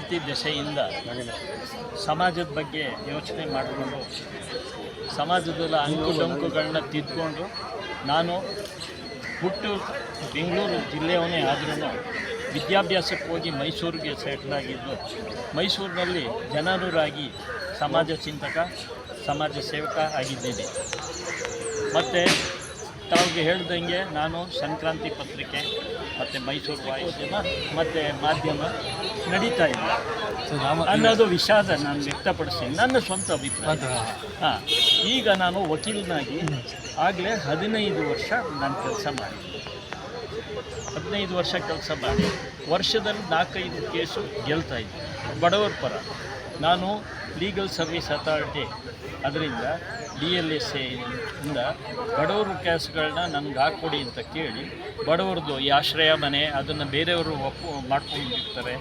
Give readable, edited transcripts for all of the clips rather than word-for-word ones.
ವಿದ್ಯಾರ್ಥಿ ದೆಸೆಯಿಂದ ಸಮಾಜದ ಬಗ್ಗೆ ಯೋಚನೆ ಮಾಡಿಕೊಂಡು ಸಮಾಜದ ಅಂಕುಡೊಂಕುಗಳನ್ನ ತಿದ್ದುಕೊಂಡು ನಾನು ಹುಟ್ಟು ಬೆಂಗಳೂರು ಜಿಲ್ಲೆಯವನೇ ಆದ್ರೂ ವಿದ್ಯಾಭ್ಯಾಸಕ್ಕೆ ಹೋಗಿ ಮೈಸೂರಿಗೆ ಸೆಟ್ಲಾಗಿದ್ದು ಮೈಸೂರಿನಲ್ಲಿ ಜನರೂರಾಗಿ ಸಮಾಜ ಚಿಂತಕ ಸಮಾಜ ಸೇವಕ ಆಗಿದ್ದೀನಿ. ಮತ್ತು ತಾವಿಗೆ ಹೇಳ್ದಂಗೆ ನಾನು ಸಂಕ್ರಾಂತಿ ಪತ್ರಿಕೆ ಮತ್ತು ಮೈಸೂರು ವಾಯಿಸಿನ ಮತ್ತು ಮಾಧ್ಯಮ ನಡೀತಾ ಇಲ್ಲ ಅನ್ನೋದು ವಿಷಾದ ನಾನು ವ್ಯಕ್ತಪಡಿಸ್ತೀನಿ, ನನ್ನ ಸ್ವಂತ ಅಭಿಪ್ರಾಯ. ಈಗ ನಾನು ವಕೀಲನಾಗಿ ಆಗಲೇ 15 ವರ್ಷ ನಾನು ಕೆಲಸ ಮಾಡಿದ್ದೀನಿ. 15 ವರ್ಷ ಕೆಲಸ ಮಾಡಿ ವರ್ಷದಲ್ಲಿ 4-5 ಕೇಸು ಗೆಲ್ತಾ ಇದ್ದೆ ಬಡವರ ಪರ. ನಾನು ಲೀಗಲ್ ಸರ್ವಿಸ್ ಅಥಾರಿಟಿ ಅದರಿಂದ DLSA ಇಂದ ಬಡವರು ಕೇಸ್ಗಳನ್ನ ನನಗೆ ಹಾಕ್ಕೊಡಿ ಅಂತ ಕೇಳಿ ಬಡವ್ರದ್ದು ಈ ಆಶ್ರಯ ಮನೆ ಅದನ್ನು ಬೇರೆಯವರು ಮಾಡ್ಕೊಂಡಿರ್ತಾರೆ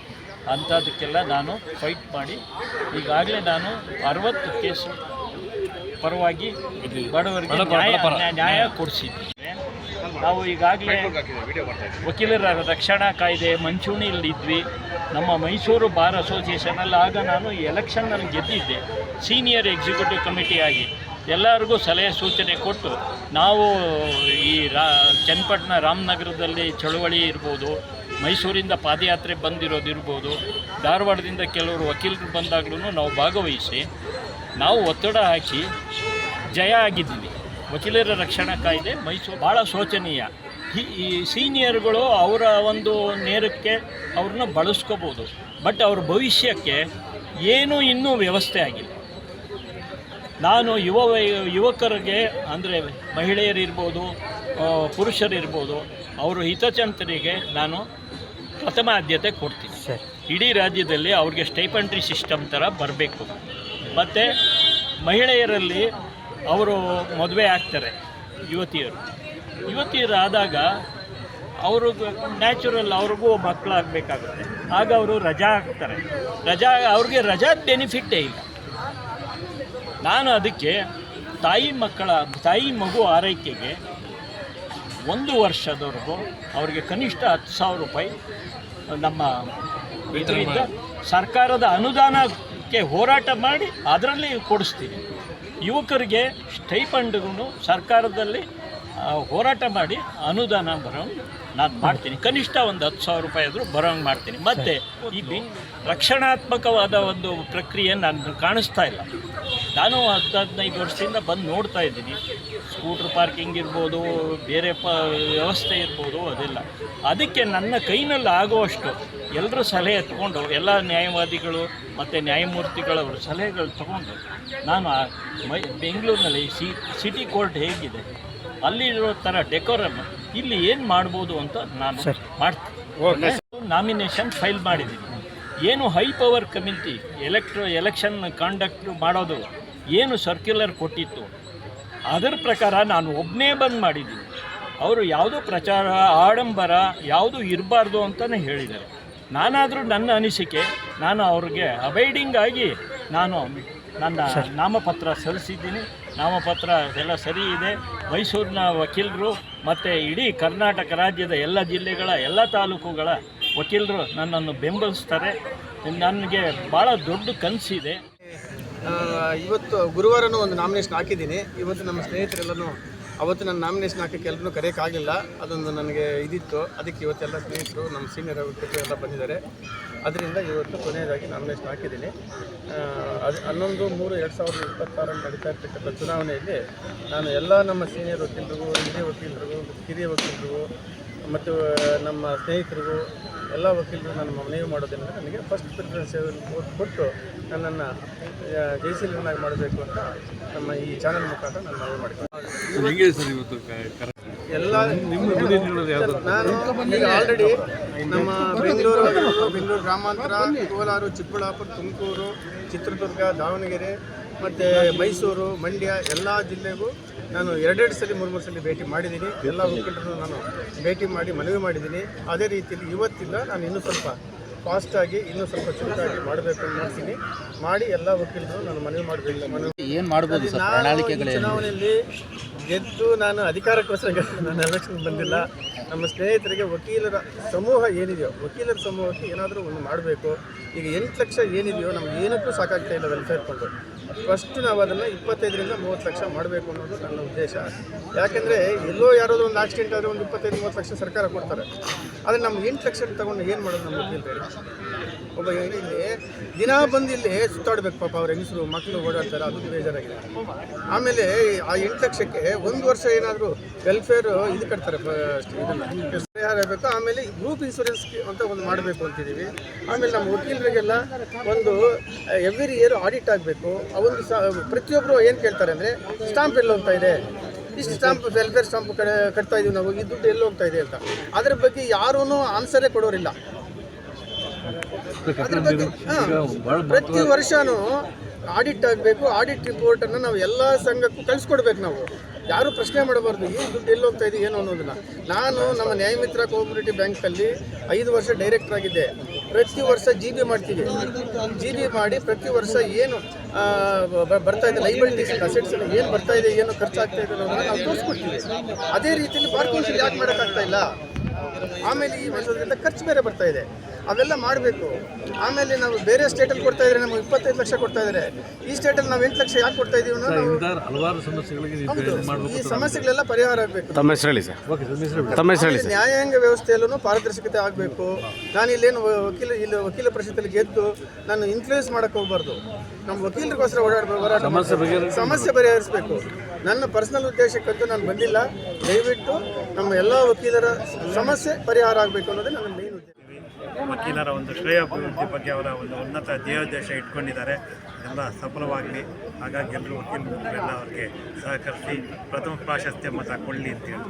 ಅಂಥದಕ್ಕೆಲ್ಲ ನಾನು ಫೈಟ್ ಮಾಡಿ ಈಗಾಗಲೇ ನಾನು 60 ಕೇಸು ಪರವಾಗಿ ಬಡವರಿಗೆ ನ್ಯಾಯ ಕೊಡಿಸಿದ್ದೇನೆ. ನಾವು ಈಗಾಗಲೇ ವಕೀಲರ ರಕ್ಷಣಾ ಕಾಯ್ದೆ ಮಂಚೂಣಿಯಲ್ಲಿದ್ವಿ. ನಮ್ಮ ಮೈಸೂರು ಬಾರ್ ಅಸೋಸಿಯೇಷನಲ್ಲಿ ಆಗ ನಾನು ಎಲೆಕ್ಷನ್ನಲ್ಲಿ ಗೆದ್ದಿದ್ದೆ ಸೀನಿಯರ್ ಎಕ್ಸಿಕ್ಯೂಟಿವ್ ಕಮಿಟಿ ಆಗಿ. ಎಲ್ಲರಿಗೂ ಸಲಹೆ ಸೂಚನೆ ಕೊಟ್ಟು ನಾವು ಈ ಚನ್ನಪಟ್ಟಣ ರಾಮನಗರದಲ್ಲಿ ಚಳುವಳಿ ಇರ್ಬೋದು, ಮೈಸೂರಿಂದ ಪಾದಯಾತ್ರೆ ಬಂದಿರೋದಿರ್ಬೋದು, ಧಾರವಾಡದಿಂದ ಕೆಲವರು ವಕೀಲರು ಬಂದಾಗ್ಲೂ ನಾವು ಭಾಗವಹಿಸಿ ನಾವು ಒತ್ತಡ ಹಾಕಿ ಜಯ ಆಗಿದ್ದೀವಿ. ವಕೀಲರ ರಕ್ಷಣಾ ಕಾಯ್ದೆ ಮೈಸೂರು ಭಾಳ ಶೋಚನೀಯ. ಈ ಸೀನಿಯರ್ಗಳು ಅವರ ಒಂದು ನೇರಕ್ಕೆ ಅವ್ರನ್ನ ಬಳಸ್ಕೋಬೋದು, ಬಟ್ ಅವ್ರ ಭವಿಷ್ಯಕ್ಕೆ ಏನೂ ಇನ್ನೂ ವ್ಯವಸ್ಥೆ ಆಗಿಲ್ಲ. ನಾನು ಯುವಕರಿಗೆ ಅಂದರೆ ಮಹಿಳೆಯರಿರ್ಬೋದು ಪುರುಷರಿರ್ಬೋದು ಅವರ ಹಿತಚಿಂತನೆಗೆ ನಾನು ಪ್ರಥಮ ಆದ್ಯತೆ ಕೊಡ್ತೀನಿ. ಇಡೀ ರಾಜ್ಯದಲ್ಲಿ ಅವ್ರಿಗೆ ಸ್ಟೈಪಂಡ್ರಿ ಸಿಸ್ಟಮ್ ಥರ ಬರಬೇಕು. ಮತ್ತು ಮಹಿಳೆಯರಲ್ಲಿ ಅವರು ಮದುವೆ ಆಗ್ತಾರೆ ಯುವತಿಯರಾದಾಗ ಅವರು ನ್ಯಾಚುರಲ್ ಅವ್ರಿಗೂ ಮಕ್ಕಳಾಗಬೇಕಾಗುತ್ತೆ. ಆಗ ಅವರು ರಜಾ ಹಾಕ್ತಾರೆ. ಅವ್ರಿಗೆ ರಜಾ ಬೆನಿಫಿಟ್ಟೇ ಇಲ್ಲ. ನಾನು ಅದಕ್ಕೆ ತಾಯಿ ಮಗು ಆರೈಕೆಗೆ 1 ವರ್ಷದವರೆಗೂ ಅವರಿಗೆ ಕನಿಷ್ಠ 10,000 ರೂಪಾಯಿ ನಮ್ಮ ಇದರಿಂದ ಸರ್ಕಾರದ ಅನುದಾನಕ್ಕೆ ಹೋರಾಟ ಮಾಡಿ ಅದರಲ್ಲಿ ಕೊಡಿಸ್ತೀನಿ. ಯುವಕರಿಗೆ ಸ್ಟೈಪಂಡ್ಗೂ ಸರ್ಕಾರದಲ್ಲಿ ಹೋರಾಟ ಮಾಡಿ ಅನುದಾನ ಬರೋಂಗೆ ನಾನು ಮಾಡ್ತೀನಿ. ಕನಿಷ್ಠ ಒಂದು 10,000 ರೂಪಾಯಿ ಆದರೂ ಬರೋಂಗೆ ಮಾಡ್ತೀನಿ. ಮತ್ತು ಈ ರಕ್ಷಣಾತ್ಮಕವಾದ ಒಂದು ಪ್ರಕ್ರಿಯೆ ನಾನು ಕಾಣಿಸ್ತಾ ಇಲ್ಲ. ನಾನು 10-15 ವರ್ಷದಿಂದ ಬಂದು ನೋಡ್ತಾ ಇದ್ದೀನಿ. ಸ್ಕೂಟ್ರ್ ಪಾರ್ಕಿಂಗ್ ಇರ್ಬೋದು, ಬೇರೆ ವ್ಯವಸ್ಥೆ ಇರ್ಬೋದು, ಅದೆಲ್ಲ. ಅದಕ್ಕೆ ನನ್ನ ಕೈನಲ್ಲಿ ಆಗುವಷ್ಟು ಎಲ್ಲರೂ ಸಲಹೆ ಎತ್ಕೊಂಡು ಎಲ್ಲ ನ್ಯಾಯವಾದಿಗಳು ಮತ್ತು ನ್ಯಾಯಮೂರ್ತಿಗಳವರು ಸಲಹೆಗಳು ತೊಗೊಂಡು ನಾನು ಬೆಂಗಳೂರಿನಲ್ಲಿ ಸಿಟಿ ಕೋರ್ಟ್ ಹೇಗಿದೆ ಅಲ್ಲಿರೋ ಥರ ಡೆಕೋರಮ್ ಇಲ್ಲಿ ಏನು ಮಾಡ್ಬೋದು ಅಂತ ನಾನು ಮಾಡ್ತೀನಿ. ನಾಮಿನೇಷನ್ ಫೈಲ್ ಮಾಡಿದ್ದೀನಿ. ಏನು high power committee election conduct ಮಾಡೋದು ಏನು ಸರ್ಕ್ಯುಲರ್ ಕೊಟ್ಟಿತ್ತು ಅದರ ಪ್ರಕಾರ ನಾನು ಒಬ್ಬನೇ ಬಂದು ಮಾಡಿದ್ದೀನಿ. ಅವರು ಯಾವುದೋ ಪ್ರಚಾರ ಆಡಂಬರ ಯಾವುದೂ ಇರಬಾರ್ದು ಅಂತಲೇ ಹೇಳಿದ್ದಾರೆ. ನಾನಾದರೂ ನನ್ನ ಅನಿಸಿಕೆ ನಾನು ಅವ್ರಿಗೆ ಅಬೈಡಿಂಗ್ ಆಗಿ ನಾನು ನನ್ನ ನಾಮಪತ್ರ ಸಲ್ಲಿಸಿದ್ದೀನಿ. ನಾಮಪತ್ರ ಎಲ್ಲ ಸರಿ ಇದೆ. ಮೈಸೂರಿನ ವಕೀಲರು ಮತ್ತು ಇಡೀ ಕರ್ನಾಟಕ ರಾಜ್ಯದ ಎಲ್ಲ ಜಿಲ್ಲೆಗಳ ಎಲ್ಲ ತಾಲೂಕುಗಳ ವಕೀಲರು ನನ್ನನ್ನು ಬೆಂಬಲಿಸ್ತಾರೆ. ನನಗೆ ಭಾಳ ದೊಡ್ಡ ಕನಸಿದೆ. ಇವತ್ತು ಗುರುವಾರನೂ ಒಂದು ನಾಮಿನೇಷನ್ ಹಾಕಿದ್ದೀನಿ. ಇವತ್ತು ನಮ್ಮ ಸ್ನೇಹಿತರೆಲ್ಲನೂ ಅವತ್ತು ನನ್ನ ನಾಮಿನೇಷನ್ ಹಾಕೋಕ್ಕೆ ಎಲ್ಲರೂ ಕರೆಯೋಕ್ಕಾಗಲಿಲ್ಲ. ಅದೊಂದು ನನಗೆ ಇದಿತ್ತು. ಅದಕ್ಕೆ ಇವತ್ತೆಲ್ಲ ಸ್ನೇಹಿತರು ನಮ್ಮ ಸೀನಿಯರ್ ವಕೀಲರು ಎಲ್ಲ ಬಂದಿದ್ದಾರೆ. ಅದರಿಂದ ಇವತ್ತು ಕೊನೆಯದಾಗಿ ನಾಮಿನೇಷನ್ ಹಾಕಿದ್ದೀನಿ. ಅದು 11/3/2026 ನಡೀತಾ ಇರ್ತಕ್ಕಂಥ ಚುನಾವಣೆಯಲ್ಲಿ ನಾನು ಎಲ್ಲ ನಮ್ಮ ಸೀನಿಯರ್ ವಕೀಲರಿಗೂ ಹಿರಿಯ ವಕೀಲರಿಗೂ ಮತ್ತು ನಮ್ಮ ಸ್ನೇಹಿತರಿಗೂ ಎಲ್ಲ ವಕೀಲರು ನಾನು ಮನವಿ ಮಾಡೋದೇನೆಂದರೆ ನನಗೆ ಫಸ್ಟ್ ಪ್ರಿಫರೆನ್ಸ್ ಕೊಟ್ಟು ನನ್ನನ್ನು ಜಯಶೀಲನಾಗಿ ಮಾಡಬೇಕು ಅಂತ ನಮ್ಮ ಈ ಚಾನಲ್ ಮುಖಾಂತರ ನಾನು ಮನವಿ ಮಾಡಿದ್ದೀನಿ. ಎಲ್ಲ ನಾನು ಈಗ ಆಲ್ರೆಡಿ ನಮ್ಮ ಬೆಂಗಳೂರು ಗ್ರಾಮಾಂತರ, ಕೋಲಾರ, ಚಿಕ್ಕಬಳ್ಳಾಪುರ, ತುಮಕೂರು, ಚಿತ್ರದುರ್ಗ, ದಾವಣಗೆರೆ ಮತ್ತು ಮೈಸೂರು, ಮಂಡ್ಯ ಎಲ್ಲ ಜಿಲ್ಲೆಗೂ ನಾನು 2 ಸಲ 3 ಸಲ ಭೇಟಿ ಮಾಡಿದ್ದೀನಿ. ಎಲ್ಲ ವಕೀಲರನ್ನು ನಾನು ಭೇಟಿ ಮಾಡಿ ಮನವಿ ಮಾಡಿದ್ದೀನಿ. ಅದೇ ರೀತಿಯಲ್ಲಿ ಇವತ್ತಿಂದ ನಾನು ಇನ್ನೂ ಸ್ವಲ್ಪ ಫಾಸ್ಟಾಗಿ ಇನ್ನೂ ಸ್ವಲ್ಪ ಚುರುಕಾಗಿ ಮಾಡಬೇಕು ಅಂತ ಮಾಡ್ತೀನಿ. ಮಾಡಿ ಎಲ್ಲ ವಕೀಲರು ನಾನು ಮನವಿ ಮಾಡಬೇಕು. ಏನು ಮಾಡ್ಬೋದು ಚುನಾವಣೆಯಲ್ಲಿ ಗೆದ್ದು ನಾನು ಅಧಿಕಾರಕ್ಕೋಸ್ಕರ ನಾನು ಎಲೆಕ್ಷನ್ ಬಂದಿಲ್ಲ. ನಮ್ಮ ಸ್ನೇಹಿತರಿಗೆ ವಕೀಲರ ಸಮೂಹ ಏನಿದೆಯೋ ವಕೀಲರ ಸಮೂಹಕ್ಕೆ ಏನಾದರೂ ಒಂದು ಮಾಡಬೇಕು. ಈಗ 8 ಲಕ್ಷ ಏನಿದೆಯೋ ನಮ್ಗೆ ಏನಕ್ಕೂ ಸಾಕಾಗ್ತಾ ಇಲ್ಲ ವೆಲ್ಫೇರ್ ಫಂಡು. ಫಸ್ಟ್ ನಾವು ಅದನ್ನು 25ರಿಂದ 30 ಲಕ್ಷ ಮಾಡಬೇಕು ಅನ್ನೋದು ನನ್ನ ಉದ್ದೇಶ. ಯಾಕೆಂದರೆ ಎಲ್ಲೋ ಯಾರಾದರೂ ಒಂದು ಆಕ್ಸಿಡೆಂಟ್ ಆದರೆ ಒಂದು 25-30 ಲಕ್ಷ ಸರ್ಕಾರ ಕೊಡ್ತಾರೆ. ಆದರೆ ನಮ್ಮ 8 ಲಕ್ಷ ತಗೊಂಡು ಏನು ಮಾಡೋದು ನಮ್ಮ ವಕೀಲರು? ಒಬ್ಬ ಇಲ್ಲಿ ದಿನ ಬಂದು ಇಲ್ಲಿ ಸುತ್ತಾಡಬೇಕು ಪಾಪ, ಅವ್ರ ಹೆಂಗಸರು ಮಕ್ಕಳು ಓಡಾಡ್ತಾರೆ, ಅದು ಬೇಜಾರಾಗಿದೆ. ಆಮೇಲೆ ಆ 8 ಲಕ್ಷಕ್ಕೆ 1 ವರ್ಷ ಏನಾದರೂ ವೆಲ್ಫೇರ್ ಇದು ಕಟ್ತಾರೆ, ಇದನ್ನು ಪರಿಹಾರ ಆಗಬೇಕು. ಆಮೇಲೆ ಗ್ರೂಪ್ ಇನ್ಶೂರೆನ್ಸ್ ಅಂತ ಒಂದು ಮಾಡಬೇಕು ಅಂತಿದ್ದೀವಿ. ಆಮೇಲೆ ನಮ್ಮ ವಕೀಲರಿಗೆಲ್ಲ ಒಂದು ಎವ್ರಿ ಇಯರ್ ಆಡಿಟ್ ಆಗಬೇಕು. ಆ ಒಂದು ಪ್ರತಿಯೊಬ್ಬರು ಏನು ಕೇಳ್ತಾರೆ ಅಂದರೆ ಸ್ಟಾಂಪ್ ಎಲ್ಲಿ ಹೋಗ್ತಾ ಇದೆ, ಇಷ್ಟು ಸ್ಟಾಂಪ್ ವೆಲ್ಫೇರ್ ಸ್ಟಾಂಪ್ ಕಟ್ತಾ ಇದೀವಿ ನಾವು, ಈ ದುಡ್ಡು ಎಲ್ಲಿ ಹೋಗ್ತಾ ಇದೆ ಅಂತ. ಅದ್ರ ಬಗ್ಗೆ ಯಾರೂ ಆನ್ಸರೇ ಕೊಡೋರಿಲ್ಲ. ಅದ್ರ ಬಗ್ಗೆ ಪ್ರತಿ ವರ್ಷವೂ ಆಡಿಟ್ ಆಗಬೇಕು. ಆಡಿಟ್ ರಿಪೋರ್ಟನ್ನು ನಾವು ಎಲ್ಲ ಸಂಘಕ್ಕೂ ಕಳಿಸ್ಕೊಡ್ಬೇಕು. ನಾವು ಯಾರೂ ಪ್ರಶ್ನೆ ಮಾಡಬಾರ್ದು, ಏನು ದುಡ್ಡು ಎಲ್ಲಿ ಹೋಗ್ತಾ ಇದೆ ಏನು ಅನ್ನೋದನ್ನು. ನಾನು ನಮ್ಮ ನ್ಯಾಯಮಿತ್ರ ಕೋಆಪರೇಟಿವ್ ಬ್ಯಾಂಕಲ್ಲಿ 5 ವರ್ಷ ಡೈರೆಕ್ಟರ್ ಆಗಿದ್ದೆ. ಪ್ರತಿ ವರ್ಷ GB ಮಾಡ್ತೀವಿ. GB ಮಾಡಿ ಪ್ರತಿ ವರ್ಷ ಏನು ಬರ್ತಾ ಇದೆ ಲೈಬಿಲಿಟೀಸ್ ಅಸೆಟ್ಸ್ ಏನು ಬರ್ತಾ ಇದೆ, ಏನು ಖರ್ಚಾಗ್ತಾ ಇದೆ ಅನ್ನೋದನ್ನು ನಾವು ತೋರಿಸ್ಕೊಡ್ತೀವಿ. ಅದೇ ರೀತಿಯಲ್ಲಿ ಬಾರ್ ಕೌನ್ಸಿಲ್ ಯಾಕೆ ಮಾಡೋಕ್ಕಾಗ್ತಾ ಇಲ್ಲ? ಆಮೇಲೆ ಈ ವರ್ಷದಿಂದ ಖರ್ಚು ಬೇರೆ ಬರ್ತಾ ಇದೆ, ಅವೆಲ್ಲ ಮಾಡಬೇಕು. ಆಮೇಲೆ ನಾವು ಬೇರೆ ಸ್ಟೇಟಲ್ಲಿ ಕೊಡ್ತಾ ಇದ್ದಾರೆ, ನಮಗೆ 25 ಲಕ್ಷ ಕೊಡ್ತಾ ಇದ್ದಾರೆ. ಈ ಸ್ಟೇಟಲ್ಲಿ ನಾವು 8 ಲಕ್ಷ ಯಾಕೆ ಕೊಡ್ತಾ ಇದೀವಿ? ಹಲವಾರು ಸಮಸ್ಯೆಗಳಿಗೆ ಈ ಸಮಸ್ಯೆಗಳೆಲ್ಲ ಪರಿಹಾರ ಆಗಬೇಕು. ತಮ್ಮ ಹೆಸರು ಹೇಳಿ ಸರ್. ನ್ಯಾಯಾಂಗ ವ್ಯವಸ್ಥೆಯಲ್ಲೂ ಪಾರದರ್ಶಕತೆ ಆಗಬೇಕು. ನಾನು ಇಲ್ಲೇನು ವಕೀಲ ಪರಿಷತ್ತಲ್ಲಿ ಗೆದ್ದು ನಾನು ಇನ್ಫ್ಲೂಯೆನ್ಸ್ ಮಾಡೋಕ್ಕೆ ಹೋಗ್ಬಾರ್ದು. ನಮ್ಮ ವಕೀಲರಿಗೋಸ್ಕರ ಹೋರಾಟ ಸಮಸ್ಯೆ ಬಗೆಹರಿಸಬೇಕು. ನನ್ನ ಪರ್ಸನಲ್ ಉದ್ದೇಶಕ್ಕಂತೂ ನಾನು ಬಂದಿಲ್ಲ. ದಯವಿಟ್ಟು ನಮ್ಮ ಎಲ್ಲ ವಕೀಲರ ಸಮಸ್ಯೆ ಪರಿಹಾರ ಆಗಬೇಕು ಅನ್ನೋದೇ ನನ್ನ ಮೇನ್ ಉದ್ದೇಶ. ವಕೀಲರ ಒಂದು ಶ್ರೇಯೋಭಿವೃದ್ಧಿ ಬಗ್ಗೆ ಅವರ ಒಂದು ಉನ್ನತ ಧ್ಯೇಯೋದ್ದೇಶ ಇಟ್ಕೊಂಡಿದ್ದಾರೆ. ಎಲ್ಲ ಸಫಲವಾಗಲಿ. ಹಾಗಾಗಿ ಎಲ್ಲರೂ ವಕೀಲರೆಲ್ಲ ಅವರಿಗೆ ಸಹಕರಿಸಿ ಪ್ರಥಮ ಪ್ರಾಶಸ್ತ್ಯ ಮತ ಕೊಳ್ಳಿ ಅಂತ ಹೇಳಿ